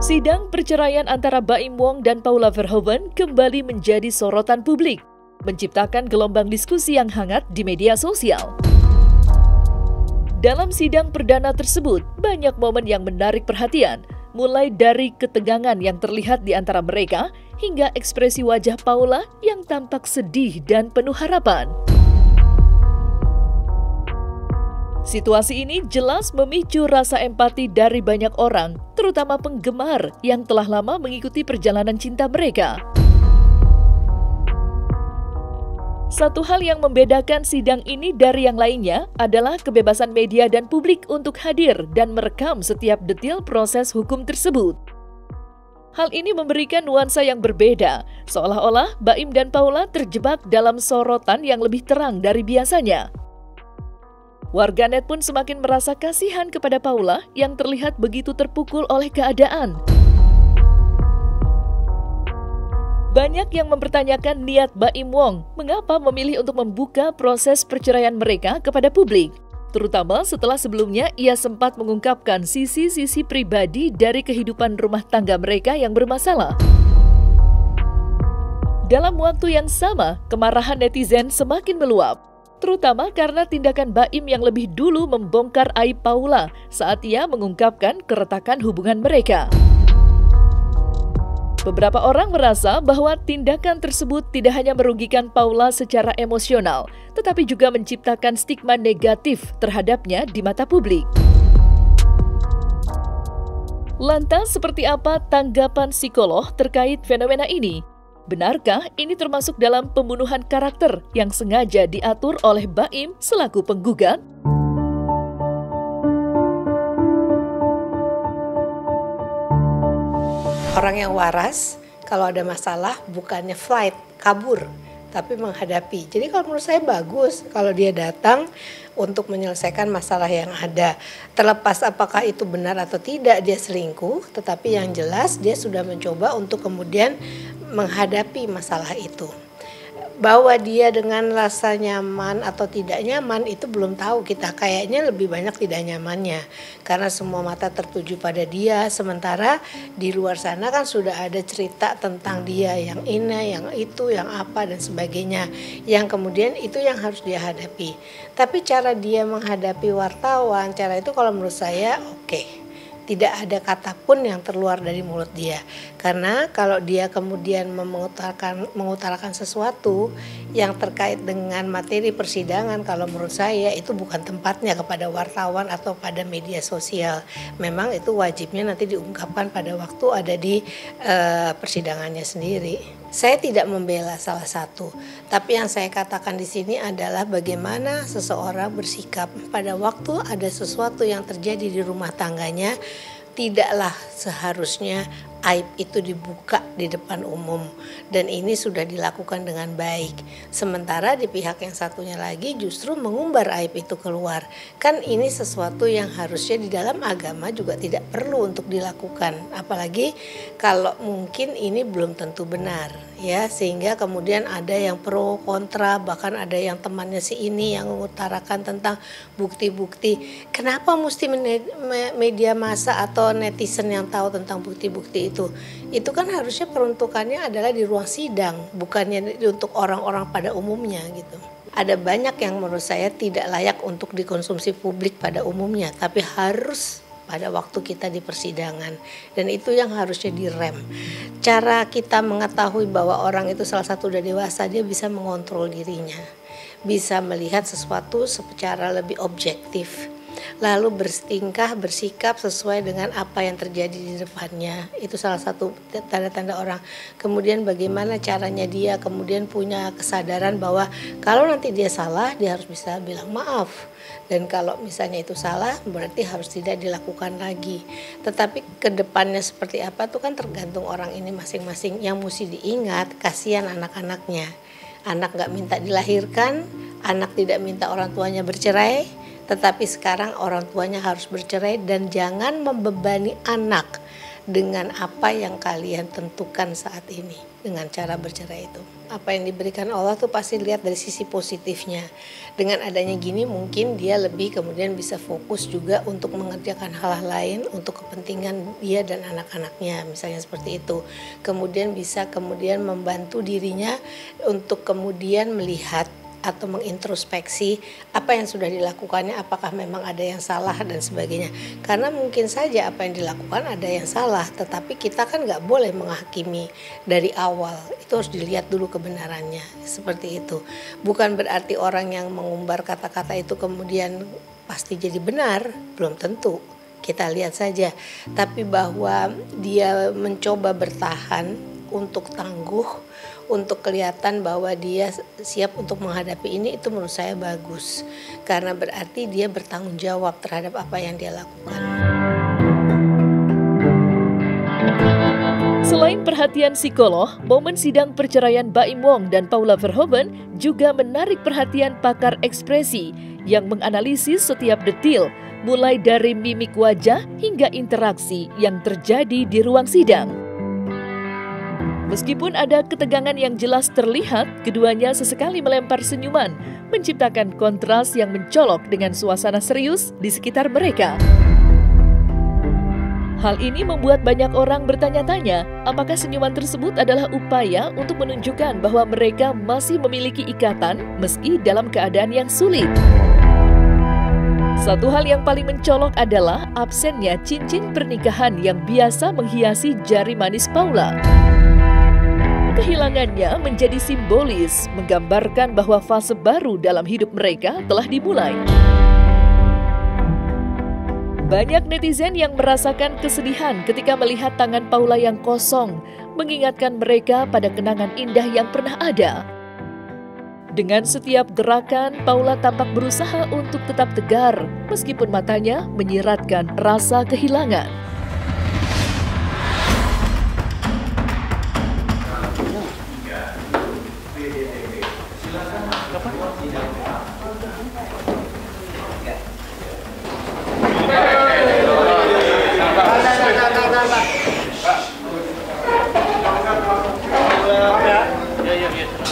Sidang perceraian antara Baim Wong dan Paula Verhoeven kembali menjadi sorotan publik, menciptakan gelombang diskusi yang hangat di media sosial. Dalam sidang perdana tersebut, banyak momen yang menarik perhatian, mulai dari ketegangan yang terlihat di antara mereka, hingga ekspresi wajah Paula yang tampak sedih dan penuh harapan. Situasi ini jelas memicu rasa empati dari banyak orang, terutama penggemar yang telah lama mengikuti perjalanan cinta mereka. Satu hal yang membedakan sidang ini dari yang lainnya adalah kebebasan media dan publik untuk hadir dan merekam setiap detil proses hukum tersebut. Hal ini memberikan nuansa yang berbeda, seolah-olah Baim dan Paula terjebak dalam sorotan yang lebih terang dari biasanya. Warganet pun semakin merasa kasihan kepada Paula yang terlihat begitu terpukul oleh keadaan. Banyak yang mempertanyakan niat Baim Wong mengapa memilih untuk membuka proses perceraian mereka kepada publik, terutama setelah sebelumnya ia sempat mengungkapkan sisi-sisi pribadi dari kehidupan rumah tangga mereka yang bermasalah. Dalam waktu yang sama, kemarahan netizen semakin meluap, terutama karena tindakan Baim yang lebih dulu membongkar aib Paula saat ia mengungkapkan keretakan hubungan mereka. Beberapa orang merasa bahwa tindakan tersebut tidak hanya merugikan Paula secara emosional, tetapi juga menciptakan stigma negatif terhadapnya di mata publik. Lantas, seperti apa tanggapan psikolog terkait fenomena ini? Benarkah ini termasuk dalam pembunuhan karakter yang sengaja diatur oleh Baim selaku penggugat? Orang yang waras, kalau ada masalah bukannya flight, kabur, tapi menghadapi. Jadi kalau menurut saya bagus kalau dia datang untuk menyelesaikan masalah yang ada. Terlepas apakah itu benar atau tidak dia selingkuh, tetapi yang jelas dia sudah mencoba untuk kemudian menghadapi masalah itu. Bahwa dia dengan rasa nyaman atau tidak nyaman itu belum tahu kita. Kayaknya lebih banyak tidak nyamannya karena semua mata tertuju pada dia, sementara di luar sana kan sudah ada cerita tentang dia yang ini, yang itu, yang apa dan sebagainya, yang kemudian itu yang harus dia hadapi. Tapi cara dia menghadapi wartawan, cara itu kalau menurut saya oke. Tidak ada kata pun yang terluar dari mulut dia. Karena kalau dia kemudian mengutarakan sesuatu yang terkait dengan materi persidangan, kalau menurut saya itu bukan tempatnya kepada wartawan atau pada media sosial. Memang itu wajibnya nanti diungkapkan pada waktu ada di persidangannya sendiri. Saya tidak membela salah satu, tapi yang saya katakan di sini adalah bagaimana seseorang bersikap pada waktu ada sesuatu yang terjadi di rumah tangganya. Tidaklah seharusnya aib itu dibuka di depan umum, dan ini sudah dilakukan dengan baik. Sementara di pihak yang satunya lagi justru mengumbar aib itu keluar. Kan ini sesuatu yang harusnya di dalam agama juga tidak perlu untuk dilakukan, apalagi kalau mungkin ini belum tentu benar, ya, sehingga kemudian ada yang pro kontra, bahkan ada yang temannya si ini yang mengutarakan tentang bukti-bukti. Kenapa mesti media massa atau netizen yang tahu tentang bukti-bukti itu kan harusnya peruntukannya adalah di ruang sidang, bukannya untuk orang-orang pada umumnya gitu. Ada banyak yang menurut saya tidak layak untuk dikonsumsi publik pada umumnya, tapi harus pada waktu kita di persidangan, dan itu yang harusnya direm. Cara kita mengetahui bahwa orang itu salah satu udah dewasa, dia bisa mengontrol dirinya, bisa melihat sesuatu secara lebih objektif, lalu bersikap sesuai dengan apa yang terjadi di depannya. Itu salah satu tanda-tanda orang. Kemudian bagaimana caranya dia kemudian punya kesadaran bahwa kalau nanti dia salah, dia harus bisa bilang maaf. Dan kalau misalnya itu salah, berarti harus tidak dilakukan lagi. Tetapi ke depannya seperti apa itu kan tergantung orang ini masing-masing. Yang mesti diingat, kasihan anak-anaknya. Anak gak minta dilahirkan, anak tidak minta orang tuanya bercerai, tetapi sekarang orang tuanya harus bercerai, dan jangan membebani anak dengan apa yang kalian tentukan saat ini dengan cara bercerai itu. Apa yang diberikan Allah tuh pasti lihat dari sisi positifnya. Dengan adanya gini mungkin dia lebih kemudian bisa fokus juga untuk mengerjakan hal-hal lain untuk kepentingan dia dan anak-anaknya, misalnya seperti itu. Kemudian bisa membantu dirinya untuk kemudian melihat atau mengintrospeksi apa yang sudah dilakukannya, apakah memang ada yang salah dan sebagainya. Karena mungkin saja apa yang dilakukan ada yang salah, tetapi kita kan nggak boleh menghakimi dari awal. Itu harus dilihat dulu kebenarannya, seperti itu. Bukan berarti orang yang mengumbar kata-kata itu kemudian pasti jadi benar, belum tentu. Kita lihat saja. Tapi bahwa dia mencoba bertahan untuk tangguh, untuk kelihatan bahwa dia siap untuk menghadapi ini, itu menurut saya bagus. Karena berarti dia bertanggung jawab terhadap apa yang dia lakukan. Selain perhatian psikolog, momen sidang perceraian Baim Wong dan Paula Verhoeven juga menarik perhatian pakar ekspresi yang menganalisis setiap detil, mulai dari mimik wajah hingga interaksi yang terjadi di ruang sidang. Meskipun ada ketegangan yang jelas terlihat, keduanya sesekali melempar senyuman, menciptakan kontras yang mencolok dengan suasana serius di sekitar mereka. Hal ini membuat banyak orang bertanya-tanya, apakah senyuman tersebut adalah upaya untuk menunjukkan bahwa mereka masih memiliki ikatan meski dalam keadaan yang sulit. Satu hal yang paling mencolok adalah absennya cincin pernikahan yang biasa menghiasi jari manis Paula. Kehilangannya menjadi simbolis, menggambarkan bahwa fase baru dalam hidup mereka telah dimulai. Banyak netizen yang merasakan kesedihan ketika melihat tangan Paula yang kosong, mengingatkan mereka pada kenangan indah yang pernah ada. Dengan setiap gerakan, Paula tampak berusaha untuk tetap tegar, meskipun matanya menyiratkan rasa kehilangan.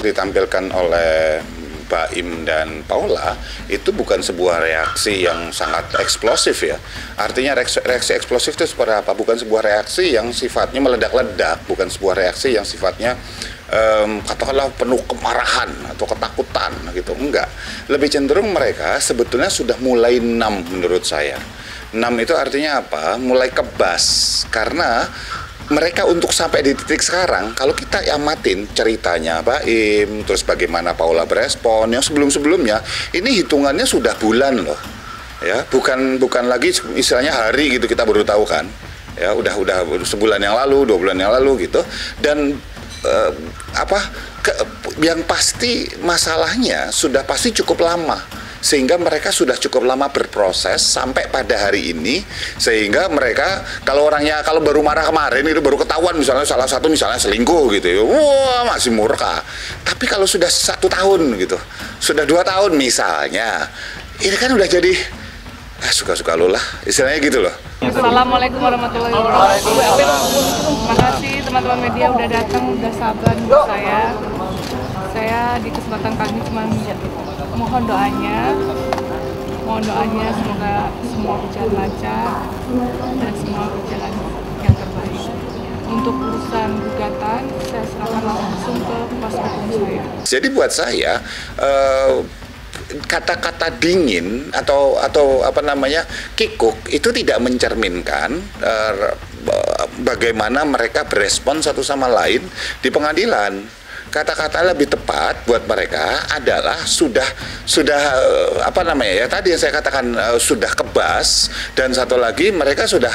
Ditampilkan oleh Baim dan Paula itu bukan sebuah reaksi yang sangat eksplosif ya. Artinya reaksi eksplosif itu seperti apa? Bukan sebuah reaksi yang sifatnya meledak-ledak, bukan sebuah reaksi yang sifatnya katakanlah penuh kemarahan atau ketakutan gitu. Enggak. Lebih cenderung mereka sebetulnya sudah mulai numb menurut saya. Numb itu artinya apa? Mulai kebas karena mereka untuk sampai di titik sekarang, kalau kita amatin ceritanya Baim, terus bagaimana Paula berespon, yang sebelum-sebelumnya, ini hitungannya sudah bulan loh, ya, bukan lagi istilahnya hari gitu kita baru tahu kan, ya, udah sebulan yang lalu, 2 bulan yang lalu gitu, dan yang pasti masalahnya sudah pasti cukup lama. Sehingga mereka sudah cukup lama berproses sampai pada hari ini, sehingga mereka kalau baru marah kemarin itu baru ketahuan misalnya salah satu misalnya selingkuh gitu ya, wah masih murka. Tapi kalau sudah 1 tahun gitu, sudah 2 tahun misalnya, ini kan udah jadi suka-suka lo lah, istilahnya gitu loh. Assalamualaikum warahmatullahi wabarakatuh. Terima kasih teman-teman media udah datang, udah sabar untuk saya. Saya di kesempatan kali ini cuma mohon doanya semoga semua berjalan lancar dan semua berjalan yang terbaik. Untuk urusan gugatan saya serahkan langsung ke kuasa hukum saya. Jadi buat saya kata-kata dingin atau kikuk itu tidak mencerminkan bagaimana mereka berespon satu sama lain di pengadilan. Kata-kata lebih tepat buat mereka adalah sudah tadi yang saya katakan sudah kebas, dan satu lagi mereka sudah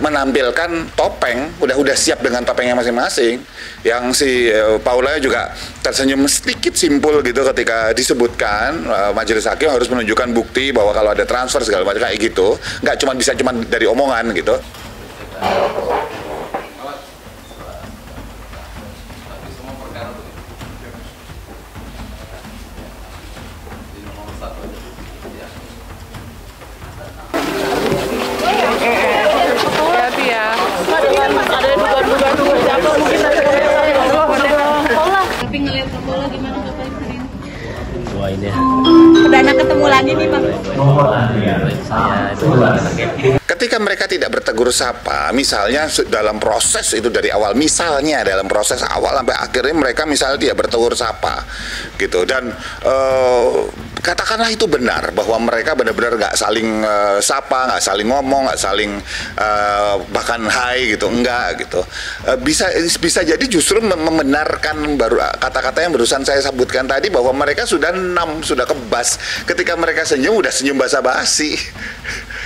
menampilkan topeng, udah siap dengan topengnya masing-masing. Yang si Paula juga tersenyum sedikit simpul gitu ketika disebutkan majelis hakim harus menunjukkan bukti bahwa kalau ada transfer segala macam kayak gitu, nggak cuma dari omongan gitu. Hati ya. ada duga-duga siapa mungkin dari tapi ngelihat bola gimana Bapak hari ini? Wah ini Perdana ketemu lagi nih Bang. Ketika mereka tidak bertegur sapa, misalnya dalam proses itu dari awal, misalnya dalam proses awal sampai akhirnya mereka misalnya tidak bertegur sapa, gitu, dan katakanlah itu benar bahwa mereka benar-benar nggak saling sapa, nggak saling ngomong, nggak saling bahkan hai gitu, enggak gitu. Bisa jadi justru membenarkan baru kata-kata yang barusan saya sebutkan tadi bahwa mereka sudah sudah kebas ketika mereka senyum, udah senyum basa-basi.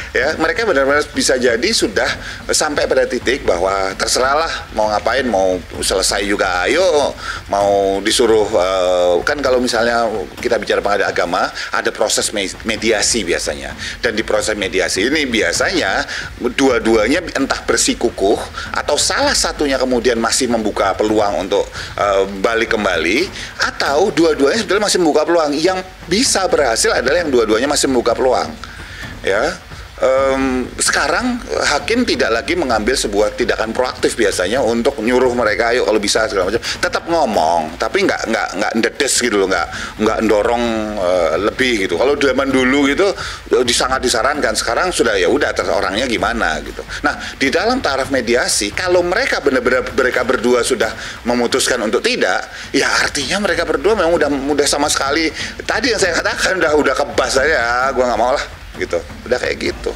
Ya, mereka benar-benar bisa jadi sudah sampai pada titik bahwa terserahlah mau ngapain, mau selesai juga ayo, mau disuruh kan kalau misalnya kita bicara pengadilan agama ada proses mediasi biasanya, dan di proses mediasi ini biasanya dua-duanya entah bersikukuh atau salah satunya kemudian masih membuka peluang untuk balik kembali, atau dua-duanya sebetulnya masih membuka peluang. Yang bisa berhasil adalah yang dua-duanya masih membuka peluang, ya. Sekarang hakim tidak lagi mengambil sebuah tindakan proaktif biasanya untuk nyuruh mereka ayo kalau bisa segala macam, tetap ngomong tapi nggak ndedes gitu loh, nggak ndorong lebih gitu. Kalau zaman dulu gitu sangat disarankan, sekarang sudah ya udah orangnya gimana gitu. Nah, di dalam taraf mediasi kalau mereka benar-benar mereka berdua sudah memutuskan untuk tidak, ya artinya mereka berdua memang udah sama sekali tadi yang saya katakan udah kebas aja, gua nggak mau lah gitu, udah kayak gitu.